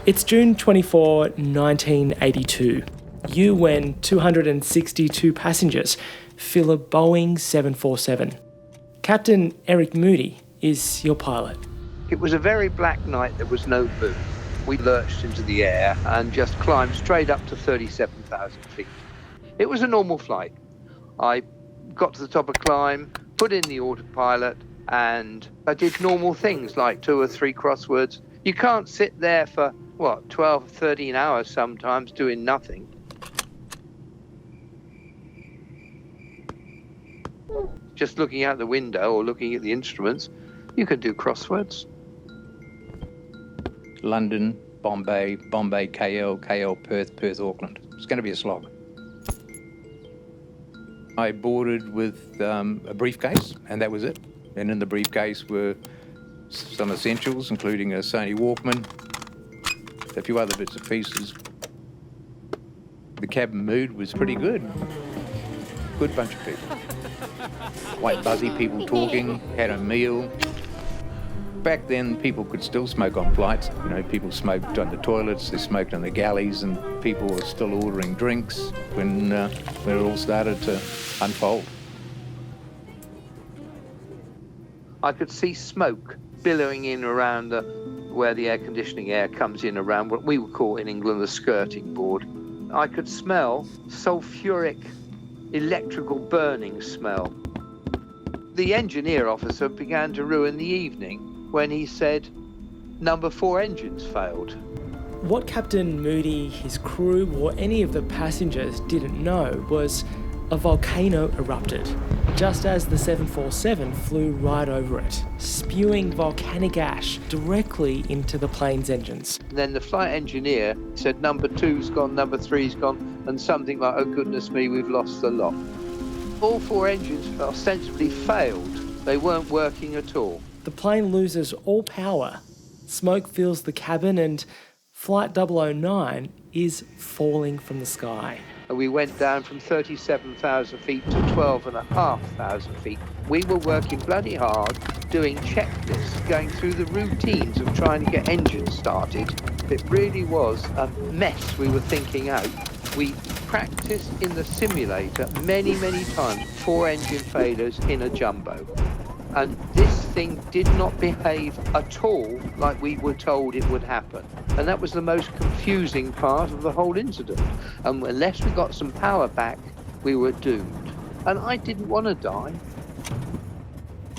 It's June 24, 1982. You and 262 passengers fill a Boeing 747. Captain Eric Moody is your pilot. It was a very black night. There was no moon. We lurched into the air and just climbed straight up to 37,000 feet. It was a normal flight. I got to the top of climb, put in the autopilot, and I did normal things like 2 or 3 crosswords. You can't sit there for, 12, 13 hours sometimes doing nothing. Just looking out the window or looking at the instruments, you can do crosswords. London, Bombay, Bombay, KL, KL, Perth, Perth, Auckland. It's going to be a slog. I boarded with a briefcase, and that was it. And in the briefcase were some essentials, including a Sony Walkman, a few other bits and pieces. The cabin mood was pretty good. Good bunch of people. White buzzy people talking, had a meal. Back then, people could still smoke on flights. You know, people smoked on the toilets, they smoked on the galleys, and people were still ordering drinks when it all started to unfold. I could see smoke billowing in around where the air conditioning air comes in around what we would call in England the skirting board. I could smell sulfuric electrical burning smell. The engineer officer began to ruin the evening when he said, number 4 engines failed. What Captain Moody, his crew, or any of the passengers didn't know was a volcano erupted, just as the 747 flew right over it, spewing volcanic ash directly into the plane's engines. Then the flight engineer said, number 2's gone, number 3's gone, and something like, oh goodness me, we've lost the lot. All 4 engines ostensibly failed. They weren't working at all. The plane loses all power. Smoke fills the cabin and Flight 009 is falling from the sky. We went down from 37,000 feet to 12,500 feet. We were working bloody hard, doing checklists, going through the routines of trying to get engines started. It really was a mess we were thinking out. We practiced in the simulator many, many times, 4 engine failures in a jumbo. And this thing did not behave at all like we were told it would happen. And that was the most confusing part of the whole incident. And unless we got some power back, we were doomed. And I didn't want to die.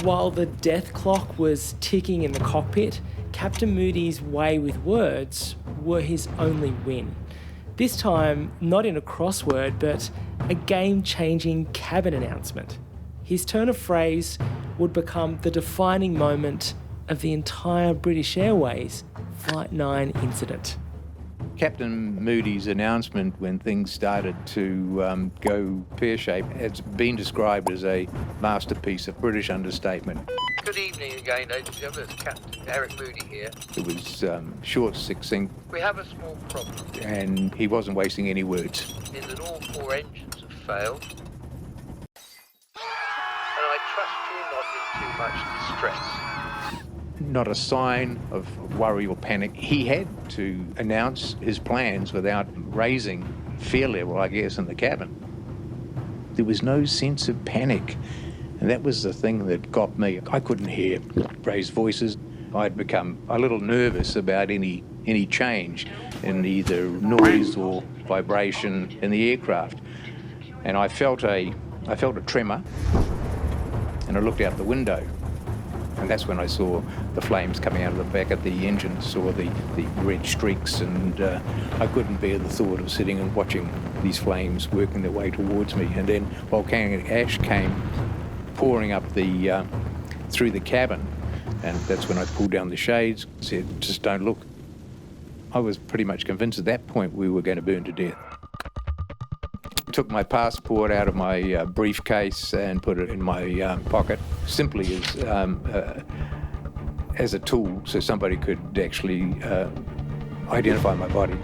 While the death clock was ticking in the cockpit, Captain Moody's way with words were his only win. This time, not in a crossword, but a game-changing cabin announcement. His turn of phrase would become the defining moment of the entire British Airways Flight 9 incident. Captain Moody's announcement when things started to go pear-shaped has been described as a masterpiece of British understatement. Good evening again, ladies and gentlemen. It's Captain Eric Moody here. It was short, succinct. We have a small problem. And he wasn't wasting any words. In that all 4 engines have failed. And I trust you're not in too much distress. Not a sign of worry or panic. He had to announce his plans without raising fear level, I guess, in the cabin. There was no sense of panic. And that was the thing that got me. I couldn't hear raised voices. I'd become a little nervous about any change in either noise or vibration in the aircraft. And I felt a tremor, and I looked out the window. And that's when I saw the flames coming out of the back of the engine, saw the red streaks, and I couldn't bear the thought of sitting and watching these flames working their way towards me. And then volcanic ash came pouring up through the cabin, and that's when I pulled down the shades, said, just don't look. I was pretty much convinced at that point we were going to burn to death. Took my passport out of my briefcase and put it in my pocket, simply as a tool so somebody could actually identify my body.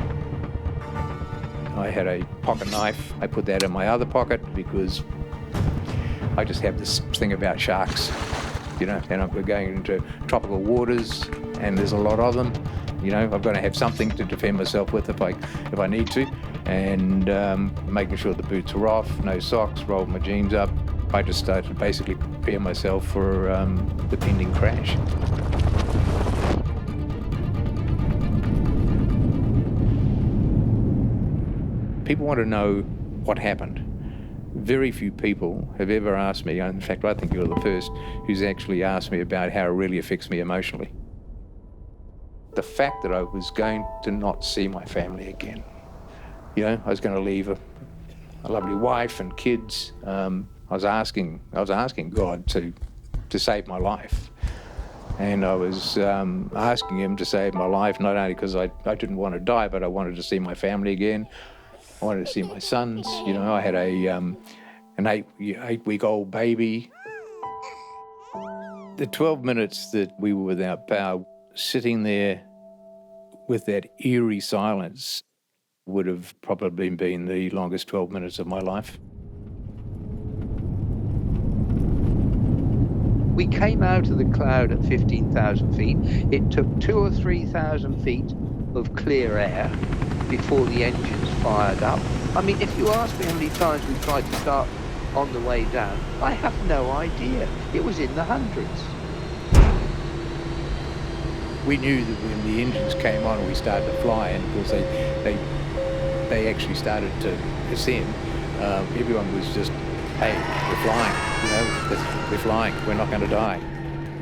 I had a pocket knife. I put that in my other pocket because I just have this thing about sharks. you know, and we're going into tropical waters, and there's a lot of them. You know, I've got to have something to defend myself with if I need to, and making sure the boots are off, no socks, rolled my jeans up. I just started to basically prepare myself for the pending crash. People want to know what happened. Very few people have ever asked me, in fact I think you're the first who's actually asked me about how it really affects me emotionally. The fact that I was going to not see my family again. You know, I was going to leave a lovely wife and kids. I was asking God to save my life. And I was asking him to save my life, not only because I didn't want to die, but I wanted to see my family again. I wanted to see my sons. You know, I had an 8-week-old baby. The 12 minutes that we were without power, sitting there with that eerie silence, would have probably been the longest 12 minutes of my life. We came out of the cloud at 15,000 feet. It took 2,000 or 3,000 feet of clear air before the engines fired up. I mean, if you ask me how many times we tried to start on the way down, I have no idea. It was in the hundreds. We knew that when the engines came on, we started to fly, and of course they actually started to ascend. Everyone was just, hey, we're flying, you know, we're flying, we're not going to die.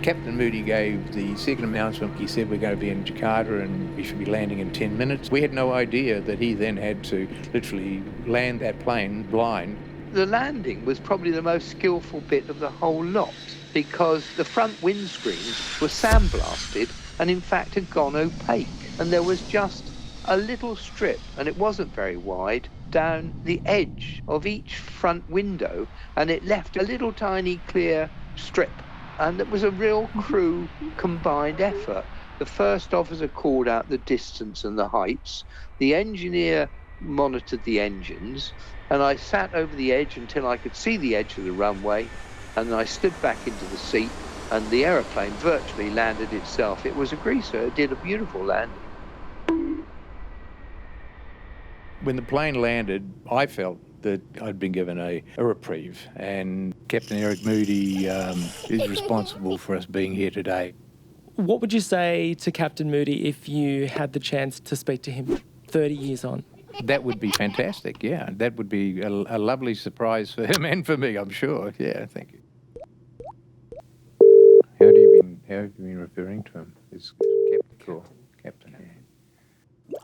Captain Moody gave the second announcement. He said we're going to be in Jakarta and we should be landing in 10 minutes. We had no idea that he then had to literally land that plane blind. The landing was probably the most skillful bit of the whole lot, because the front windscreens were sandblasted and in fact had gone opaque, and there was just a little strip, and it wasn't very wide, down the edge of each front window, and it left a little tiny clear strip. And it was a real crew combined effort. The first officer called out the distance and the heights. The engineer monitored the engines, and I sat over the edge until I could see the edge of the runway, and then I stood back into the seat, and the aeroplane virtually landed itself. It was a greaser. It did a beautiful landing. When the plane landed, I felt that I'd been given a reprieve, and Captain Eric Moody is responsible for us being here today. What would you say to Captain Moody if you had the chance to speak to him 30 years on? That would be fantastic, yeah. That would be a lovely surprise for him and for me, I'm sure. Yeah, thank you. How have you been referring to him? It's Captain or Captain?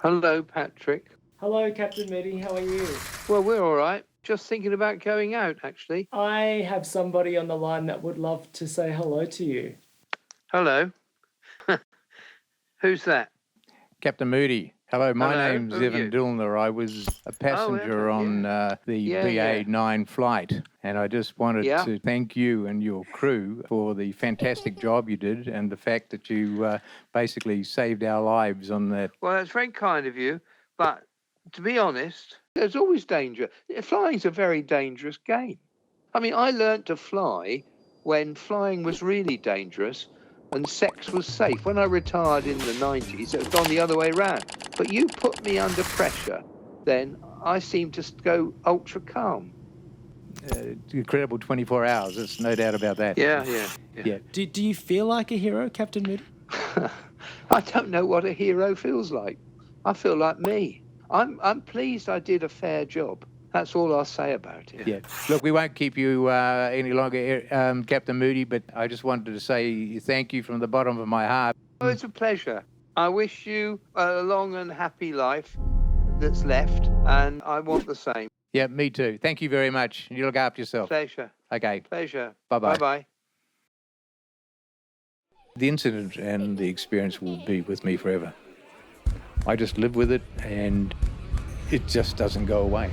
Hello, Patrick. Hello, Captain Moody. How are you? Well, we're all right. Just thinking about going out, actually. I have somebody on the line that would love to say hello to you. Hello. Who's that? Captain Moody. Hello, my Hello, name's who are Evan you? Dillner. I was a passenger on the BA9 flight, and I just wanted to thank you and your crew for the fantastic job you did and the fact that you basically saved our lives on that. Well, that's very kind of you, but to be honest, there's always danger. Flying's a very dangerous game. I mean, I learnt to fly when flying was really dangerous and sex was safe. When I retired in the 90s, it was gone the other way round. But you put me under pressure, then I seemed to go ultra calm. Incredible 24 hours, there's no doubt about that. Yeah. Do you feel like a hero, Captain Moody? I don't know what a hero feels like. I feel like me. I'm pleased I did a fair job. That's all I'll say about it. Yeah. Look, we won't keep you any longer, Captain Moody, but I just wanted to say thank you from the bottom of my heart. Oh, it's a pleasure. I wish you a long and happy life that's left, and I want the same. Yeah, me too. Thank you very much. You look after yourself. Pleasure. Okay. Pleasure. Bye-bye. Bye-bye. The incident and the experience will be with me forever. I just live with it, and it just doesn't go away.